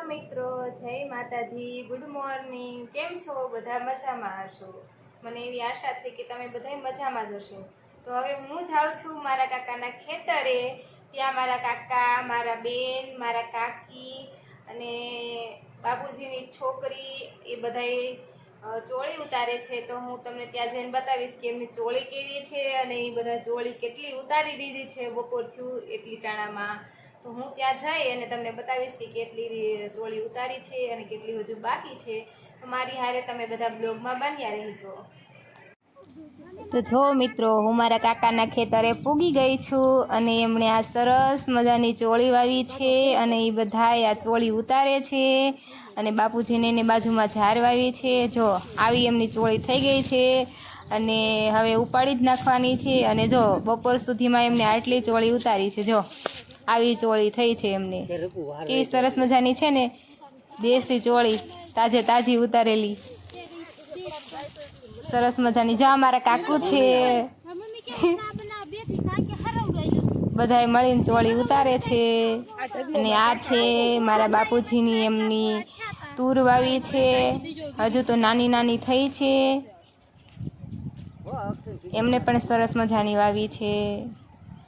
મિત્રો, જય માતાજી, ગુડ મોર્નિંગ. કેમ છો? બધા મજામાં હશો. મને એવી આશા છે કે તમે બધા મજામાં જ હશો. તો હવે હું જાઉં છું મારા કાકાના ખેતરે. ત્યાં મારા કાકા, મારા બેન, મારા કાકી અને બાબુજીની છોકરી એ બધાય ચોળી ઉતારે છે. તો હું તમને ત્યાં જઈને બતાવીશ કે એમની ચોળી કેવી છે અને એ બધા ચોળી કેટલી ઉતારી દીધી છે બપોર થયું એટલી ટાણામાં. તો હું ત્યાં જઈ અને તમને બતાવીશ કે કેટલી ચોળી ઉતારી છે અને કેટલી હજુ બાકી છે. તો મારી હારે તમે બધા બ્લોગમાં બન્યા રહેજો. તો જો મિત્રો, હું મારા કાકાના ખેતરે પૂગી ગઈ છું અને એમણે આ સરસ મજાની ચોળી વાવી છે અને એ બધા આ ચોળી ઉતારે છે અને બાપુજીને એની બાજુમાં ઝાર વાવી છે. જો આવી એમની ચોળી થઈ ગઈ છે અને હવે ઉપાડી જ નાખવાની છે. અને જો બપોર સુધીમાં એમને આટલી ચોળી ઉતારી છે. જો આવી ચોળી થઈ છે એમને, કેવી સરસ મજાની છે ને, દેશી ચોળી, તાજે તાજી ઉતારેલી, સરસ મજાની. જા મારા કાકુ છે, બધાય મળીને ચોળી ઉતારે છે. અને આ છે મારા બાપુજીની એમની તૂર વાવી છે, હજુ તો નાની નાની થઈ છે. એમને પણ સરસ મજાની વાવી છે.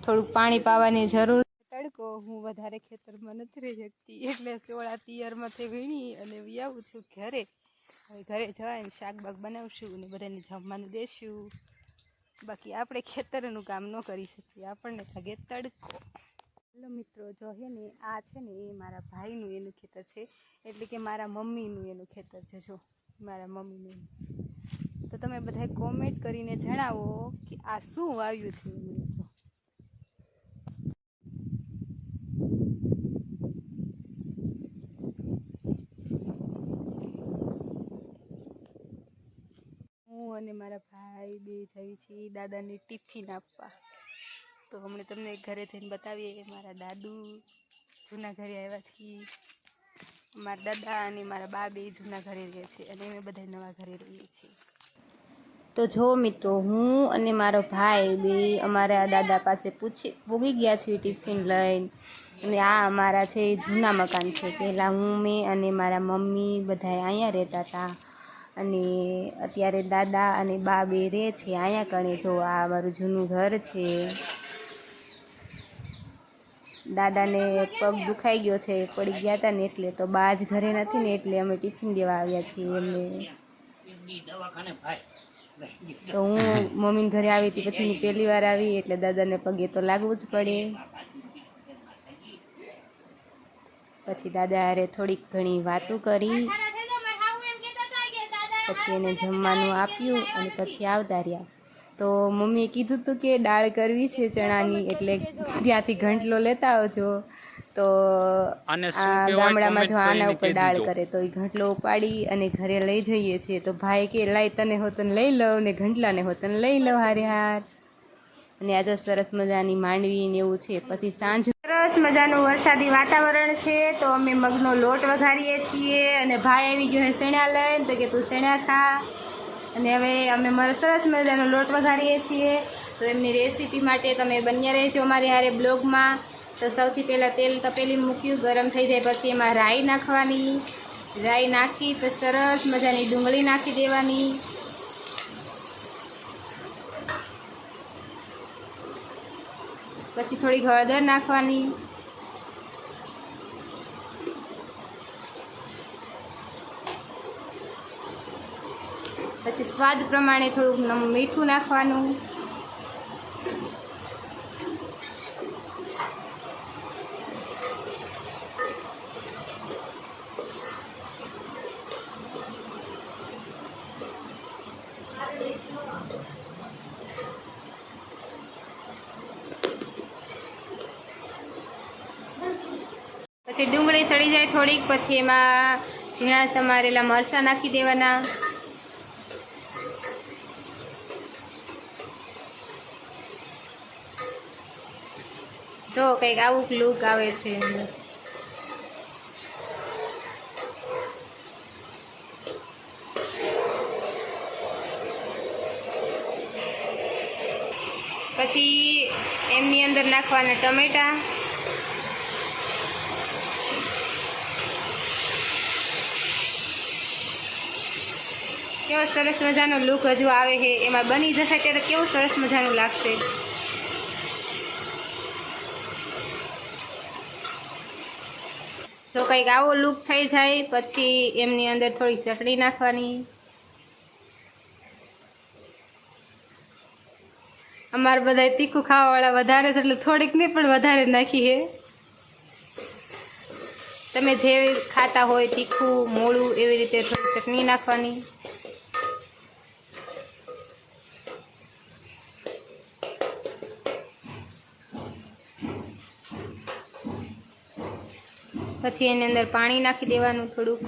થોડુંક પાણી પાવાની જરૂર. તડકો, હું વધારે ખેતરમાં નથી રહી શકતી એટલે ચોળા તિયરમાંથી વીણી અને આવું છું ઘરે. હવે ઘરે જઈને શાક બાક બનાવશું અને બધાને જમવાનું દેશું. બાકી આપણે ખેતરનું કામ ન કરી શકીએ, આપણને લાગે તડકો. હેલો મિત્રો, જો હે ને આ છે ને એ મારા ભાઈનું એનું ખેતર છે, એટલે કે મારા મમ્મીનું એનું ખેતર છે. જો મારા મમ્મીનું. તો તમે બધા કોમેન્ટ કરીને જણાવો કે આ શું વાવ્યું છે એમને. જો હું અને મારા ભાઈ બે જઈએ છીએ દાદાને ટિફિન આપવા. તો હમણાં તમને ઘરે જઈને બતાવીએ. મારા દાદુ જૂના ઘરે આવ્યા છીએ. મારા દાદા અને મારા બા બે જૂના ઘરે રહે છે અને અમે બધા નવા ઘરે રહીએ છીએ. તો જો મિત્રો, હું અને મારો ભાઈ બે અમારા દાદા પાસે પૂગી ગયા છીએ ટિફિન લઈને. અને આ અમારા છે જૂના મકાન છે. પહેલાં મેં અને મારા મમ્મી બધા અહીંયા રહેતા હતા અને અત્યારે દાદા અને બા બે રહે છે અહીંયા કણે. જો આ અમારું જૂનું ઘર છે. દાદાને પગ દુખાઈ ગયો છે, પડી ગયા હતા ને એટલે. તો બા જ ઘરે નથી ને એટલે અમે ટિફિન દેવા આવ્યા છીએ એમને. તો હું મમ્મીને ઘરે આવી હતી પછીની પહેલી વાર આવી એટલે દાદાને પગે તો લાગવું જ પડે. પછી દાદા હારે થોડીક ઘણી વાતો કરી, પછી એને જમવાનું આપ્યું અને પછી આવતા રહ્યા. તો મમ્મીએ કીધું હતું કે દાળ કરવી છે ચણાની, એટલે ત્યાંથી ઘંટલો લેતા આવજો. તો આ ગામડામાં જો આના ઉપર દાળ કરે તો એ ઘંટલો ઉપાડી અને ઘરે લઈ જઈએ છીએ. તો ભાઈ કે લાય તને હોતન લઈ લઉં ને ઘંટલાને હોતન લઈ લઉં હારે હાર. અને આજે સરસ મજાની માંડવી ને એવું છે. પછી સાંજ સરસ મજાનું વરસાદી વાતાવરણ છે. તો અમે મગનો લોટ વઘારીએ છીએ અને ભાઈ આવી ગયો હે શેણા લઈને. તો કે તું શેણા ખા. અને હવે અમે સરસ મજાનો લોટ વઘારીએ છીએ. તો એમની રેસીપી માટે તમે બન્યા રહેજો અમારી હારે બ્લોગમાં. તો સૌથી પહેલાં તેલ તપેલી મૂક્યું, ગરમ થઈ જાય પછી એમાં રાઈ નાખવાની. રાઈ નાખી પછી સરસ મજાની ડુંગળી નાખી દેવાની. પછી થોડી હળદર નાખવાની. પછી સ્વાદ પ્રમાણે થોડુંક મીઠું નાખવાનું. પછી ડુંગળી સળી જાય થોડીક પછી એમાં ઝીણા સમારેલા મરચાં નાખી દેવાના. જો કંઈક આવું લુક આવે છે. પછી એમની અંદર નાખવાના ટમેટા. કેવો સરસ મજાનો લુક હજુ આવે છે, એમાં બની જશે ત્યારે કેવું સરસ મજાનું લાગશે. જો કંઈક આવો લુક થઈ જાય પછી એમની અંદર થોડી ચટણી નાખવાની. અમારે બધા તીખું ખાવાવાળા વધારે છે એટલે થોડીક નહીં પણ વધારે નાખી છે. તમે જે ખાતા હોય તીખું મોળું એવી રીતે થોડી ચટણી નાખવાની. પછી એની અંદર પાણી નાખી દેવાનું થોડુંક.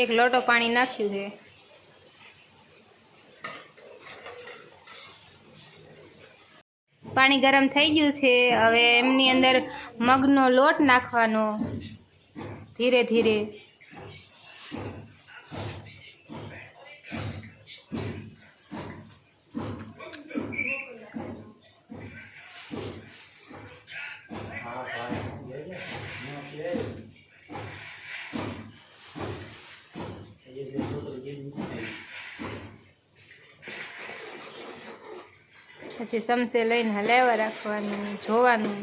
એક લોટો પાણી નાખ્યું છે. પાણી ગરમ થઈ ગયું છે. હવે એમની અંદર મગનો લોટ નાખવાનો ધીરે ધીરે. પછી ચમચે લઈને હલાવવા રાખવાનું, જોવાનું.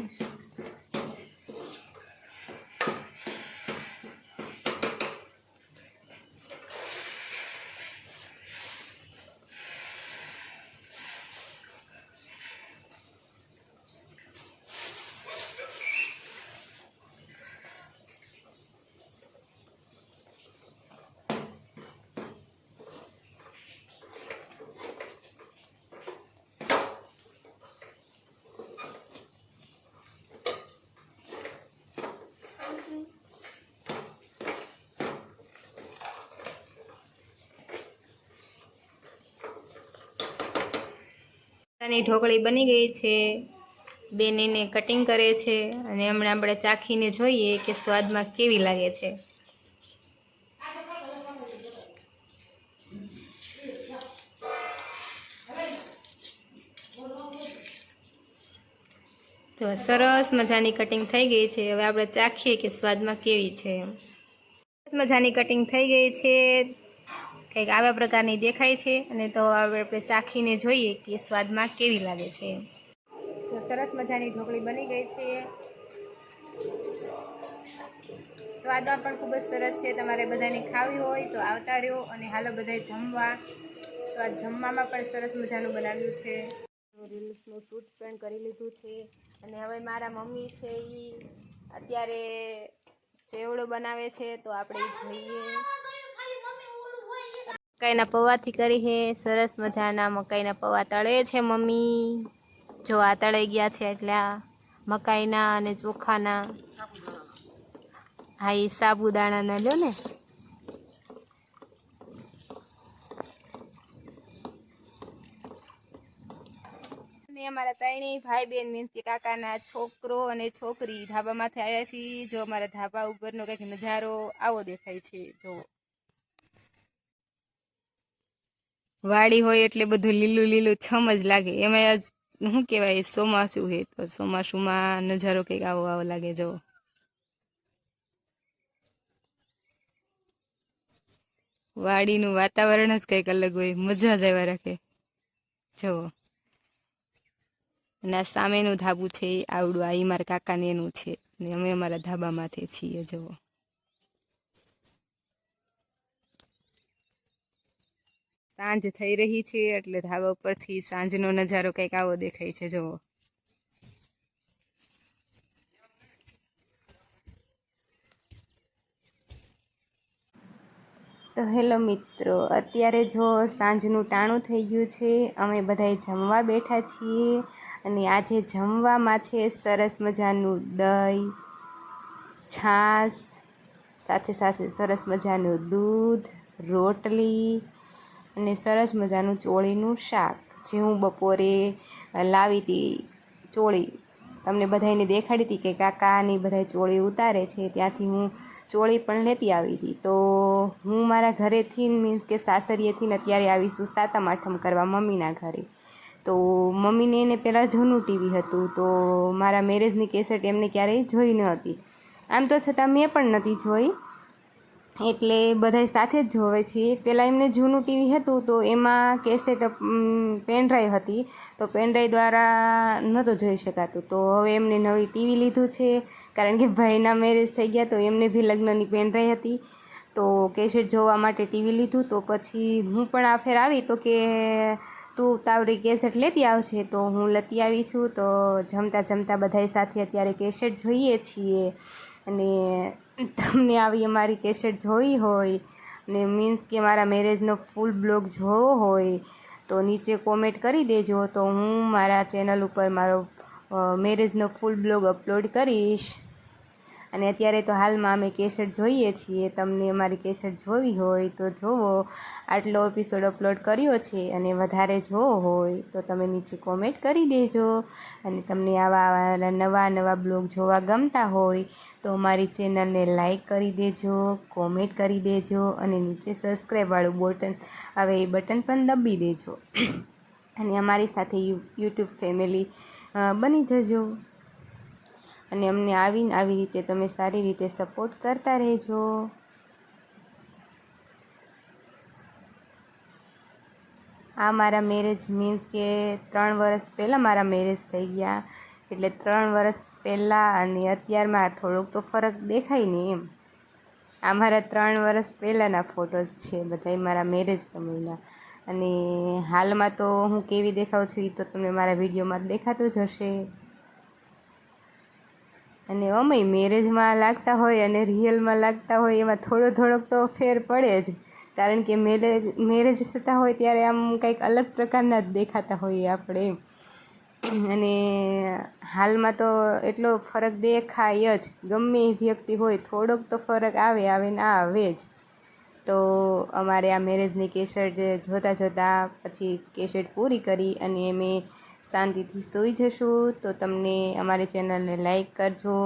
ની ઢોકળી બની ગઈ છે. બેન એને કટિંગ કરે છે અને હમણાં આપણે ચાખીને જોઈએ કે સ્વાદમાં કેવી લાગે છે. તો સરસ મજાની કટિંગ થઈ ગઈ છે. હવે આપણે ચાખીએ કે સ્વાદમાં કેવી છે. સરસ મજાની કટિંગ થઈ ગઈ છે. કંઈક આવા પ્રકારની દેખાય છે. અને તો આપણે ચાખીને જોઈએ કે સ્વાદમાં કેવી લાગે છે. તો સરસ મજાની ઢોકળી બની ગઈ છે. સ્વાદમાં પણ ખૂબ જ સરસ છે. તમારે બધાને ખાવી હોય તો આવતા રહ્યો અને હાલો બધાય જમવા. તો આ જમવામાં પણ સરસ મજાનું બનાવ્યું છે. રીલ્સનું શૂટ પણ કરી લીધું છે. અને હવે મારા મમ્મી છે એ અત્યારે ચેવડો બનાવે છે તો આપણે જોઈએ. મકાઈના પૌવાથી કરી છે. સરસ મજાના મકાઈના પૌવા તળે છે મમ્મી. જો આ તળાઈ ગયા છે એટલે આ મકાઈના અને ચોખાના. હા, એ સાબુદાણાના લ્યો ને. અમારા ત્રણેય ભાઈ બેન મીન્સ કે કાકાના છોકરો અને છોકરી ધાબામાંથી આવ્યા છીએ. જો અમારા ધાબા ઉપરનો કંઈક નજારો આવો દેખાય છે. જો વાડી હોય એટલે બધું લીલું લીલું છમ જ લાગે. એમાં આજ શું કહેવાય ચોમાસું છે તો ચોમાસુમાં નજારો કંઈક આવો આવો લાગે. જો વાડીનું વાતાવરણ જ કંઈક અલગ હોય, મજા જ આવ્યા રાખે. જુઓ, અને આ સામેનું ધાબું છે આવડું, આ મારા કાકાને એનું છે ને અમે અમારા ધાબામાંથી છીએ. જુઓ, સાંજ થઈ રહી છે એટલે ધાબા ઉપરથી સાંજનો નજારો કંઈક આવો દેખાય છે. જુઓ, તો હેલો મિત્રો, અત્યારે જો સાંજનું ટાણું થઈ ગયું છે. અમે બધાએ જમવા બેઠા છીએ અને આજે જમવામાં છે સરસ મજાનું દહીં, છાશ, સાથે સાથે સરસ મજાનું દૂધ, રોટલી અને સરસ મજાનું ચોળીનું શાક, જે હું બપોરે લાવી હતી. ચોળી તમને બધાને દેખાડી હતી કે કાકાની બધા ચોળી ઉતારે છે ત્યાંથી હું ચોળી પણ લેતી આવી હતી. તો હું મારા ઘરેથી મીન્સ કે સાસરીએથી ને અત્યારે આવીશું સાતમ આઠમ કરવા મમ્મીના ઘરે. તો મમ્મીને એને પહેલાં જૂનું ટીવી હતું, તો મારા મેરેજની કેસેટ એમને ક્યારેય જોઈ ન હતી. આમ તો છતાં મેં પણ નહોતી જોઈ, એટલે બધાય સાથે જ જોવે છીએ. પહેલાં એમને જૂનું ટીવી હતું, તો એમાં કેસેટ પેનડ્રાઈવ હતી, તો પેનડ્રાઈવ દ્વારા નહોતું જોઈ શકાતું. તો હવે એમને નવી ટીવી લીધું છે, કારણ કે ભાઈના મેરેજ થઈ ગયા, તો એમને બી લગ્નની પેનડ્રાઈવ હતી, તો કેસેટ જોવા માટે ટીવી લીધું. તો પછી હું પણ આ ફેર આવી તો કે તું તાવરી કેસેટ લેતી આવશે, તો હું લેતી આવી છું. તો જમતા જમતા બધાય સાથે અત્યારે કેસેટ જોઈએ છીએ. અને તમને આવી અમારી કેસેટ જોઈ હોય ને મીન્સ કે મારા મેરેજનો ફૂલ બ્લોગ જોવો હોય તો નીચે કોમેન્ટ કરી દેજો, તો હું મારા ચેનલ ઉપર મારો મેરેજનો ફૂલ બ્લોગ અપલોડ કરીશ. અને અત્યારે તો હાલમાં અમે કેસેટ જોઈએ છીએ. તમને અમારી કેસેટ જોવી હોય તો જોવો. આટલો એપિસોડ અપલોડ કર્યો છે, અને વધારે જોવો હોય તો તમે નીચે કોમેન્ટ કરી દેજો. અને તમને આવા નવા બ્લોગ જોવા ગમતા હોય તો અમારી ચેનલને લાઈક કરી દેજો, કોમેન્ટ કરી દેજો, અને નીચે સબસ્ક્રાઈબવાળું બટન આવે એ બટન પણ દબી દેજો. અને અમારી સાથે યુટ્યુબ ફેમિલી બની જજો. અને અમને આવી રીતે તમે સારી રીતે સપોર્ટ કરતા રહેજો. આ મારા મેરેજ મીન્સ કે 3 વર્ષ પહેલાં મારા મેરેજ થઈ ગયા, એટલે 3 વર્ષ પહેલાં અને અત્યારમાં થોડોક તો ફરક દેખાય ને એમ. આ મારા 3 વર્ષ પહેલાંના ફોટોઝ છે, બધાય મારા મેરેજ સમયના. અને હાલમાં તો હું કેવી દેખાઉં છું એ તો તમને મારા વિડીયોમાં દેખાતું જ હશે. અને અમે મેરેજમાં લાગતા હોય અને રિયલમાં લાગતા હોય એમાં થોડોક તો ફેર પડે જ, કારણ કે મેરેજ થતા હોય ત્યારે આમ કંઈક અલગ પ્રકારના જ દેખાતા હોઈએ આપણે. અને હાલમાં તો એટલો ફરક દેખાય જ, ગમે એ વ્યક્તિ હોય થોડોક તો ફરક આવે ને આવે જ. તો અમારે આ મેરેજની કેસેટ જોતાં પછી કેસેટ પૂરી કરી અને અમે શાંતિથી સૂઈ જશું. તો તમને અમારી ચેનલને લાઈક કરજો,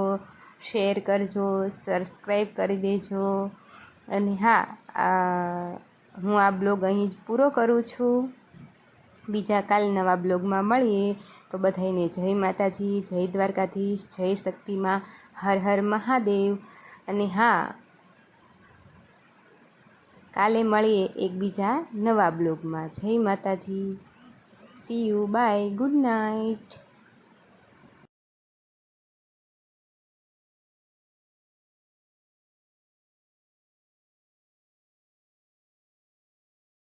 શેર કરજો, સબસ્ક્રાઈબ કરી દેજો. અને હા, હું આ બ્લોગ અહીં જ પૂરો કરું છું. બીજા કાલ નવા બ્લોગમાં મળીએ. તો બધાયને જય માતાજી, જય દ્વારકાધીશ, જય શક્તિમાં, હર હર મહાદેવ. અને હા, કાલે મળીએ એક બીજા નવા બ્લોગમાં. જય માતાજી, see you, bye, good night.